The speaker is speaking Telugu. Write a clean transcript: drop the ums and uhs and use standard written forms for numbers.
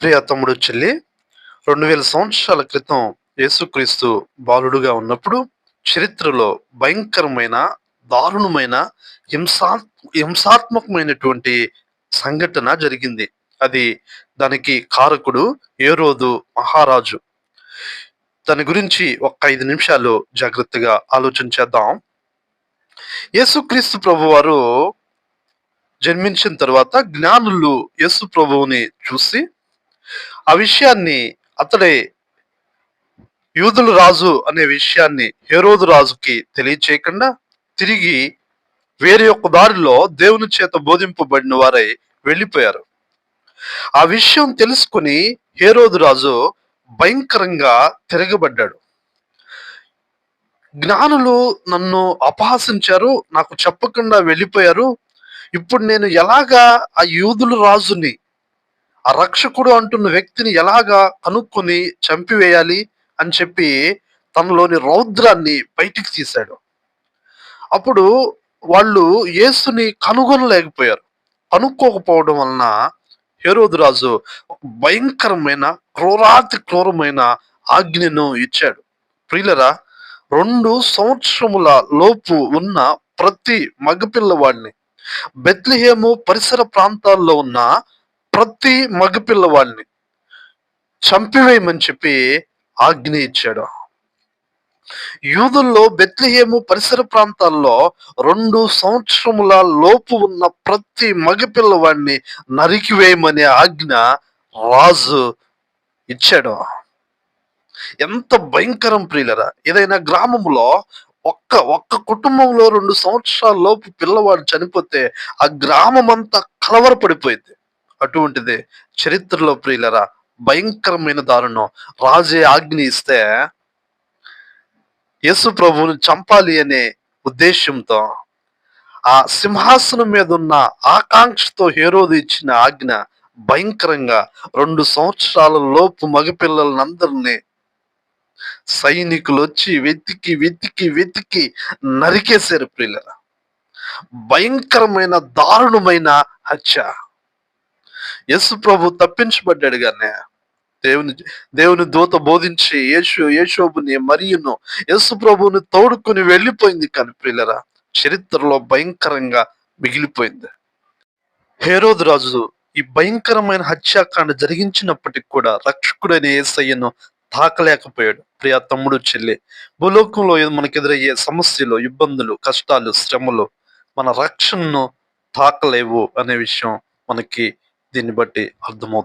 ప్రియ తమ్ముడు చెల్లి, 2000 సంవత్సరాల క్రితం యేసుక్రీస్తు బాలుడుగా ఉన్నప్పుడు చరిత్రలో భయంకరమైన, దారుణమైన, హింసా హింసాత్మకమైనటువంటి సంఘటన జరిగింది. దానికి కారకుడు హేరోదు మహారాజు. దాని గురించి ఒక 5 నిమిషాలు జాగ్రత్తగా ఆలోచన చేద్దాం. యేసుక్రీస్తు ప్రభువారు జన్మించిన తర్వాత జ్ఞానులు యేసు ప్రభువుని చూసి ఆ విషయాన్ని అతడే యూదుల రాజు అనే విషయాన్ని హేరోదు రాజుకి తెలియచేయకుండా తిరిగి వేరే ఒక దారిలో దేవుని చేత బోధింపబడిన వారై వెళ్ళిపోయారు. ఆ విషయం తెలుసుకుని హేరోదు రాజు భయంకరంగా తిరగబడ్డాడు. జ్ఞానులు నన్ను అపహాసించారు, నాకు చెప్పకుండా వెళ్ళిపోయారు. ఇప్పుడు నేను ఎలాగా ఆ యూదుల రాజుని, ఆ రక్షకుడు అంటున్న వ్యక్తిని ఎలాగా కనుక్కొని చంపివేయాలి అని చెప్పి తనలోని రౌద్రాన్ని బయటికి తీశాడు. అప్పుడు వాళ్ళు యేసుని కనుగొనలేకపోయారు. కనుక్కోకపోవడం వలన హేరోదు రాజు ఒక భయంకరమైన క్రూరాతి క్రూరమైన ఆజ్ఞను ఇచ్చాడు. ప్రియులరా, 2 సంవత్సరముల లోపు ఉన్న ప్రతి మగపిల్లవాడిని, బెత్లెహేము పరిసర ప్రాంతాల్లో ఉన్న ప్రతి మగపిల్లవాడిని చంపివేయమని చెప్పి ఆజ్ఞ ఇచ్చాడు. యూదుల్లో బెత్లెహేము పరిసర ప్రాంతాల్లో 2 సంవత్సరముల లోపు ఉన్న ప్రతి మగపిల్లవాడిని నరికివేయమనే ఆజ్ఞ రాజు ఇచ్చాడు. ఎంత భయంకరం ప్రియులరా! ఏదైనా గ్రామంలో ఒక్క ఒక్క కుటుంబంలో 2 సంవత్సరాల లోపు పిల్లవాడు చనిపోతే ఆ గ్రామం అంతా కలవరపడిపోయింది. అటువంటిది చరిత్రలో ప్రియులరా, భయంకరమైన దారుణం. రాజే ఆజ్ఞ ఇస్తే యేసు ప్రభువుని చంపాలి అనే ఉద్దేశంతో, ఆ సింహాసనం మీద ఉన్న ఆకాంక్షతో హేరోదు ఇచ్చిన ఆజ్ఞ భయంకరంగా 2 సంవత్సరాల లోపు మగపిల్లలందరినీ సైనికులు వచ్చి వెతికి వెతికి వెతికి నరికేశారు ప్రియులరా. భయంకరమైన దారుణమైన హత్య. యేసు ప్రభు తప్పించబడ్డాడు గానే దేవుని దూత బోధించి యేషోబుని మరియును యేసు ప్రభువుని తోడుకొని వెళ్ళిపోయింది. కానీ ప్రియులరా, చరిత్రలో భయంకరంగా మిగిలిపోయింది. హేరోదు రాజు ఈ భయంకరమైన హత్యాకాండ జరిగించినప్పటికి కూడా రక్షకుడైన యేసయ్యను తాకలేకపోయాడు. ప్రియ తమ్ముడు చెల్లి, భూలోకంలో మనకు ఎదురయ్యే సమస్యలు, ఇబ్బందులు, కష్టాలు, శ్రమలు మన రక్షణను తాకలేవు అనే విషయం మనకి దీన్ని బట్టి అర్థమవుతుంది.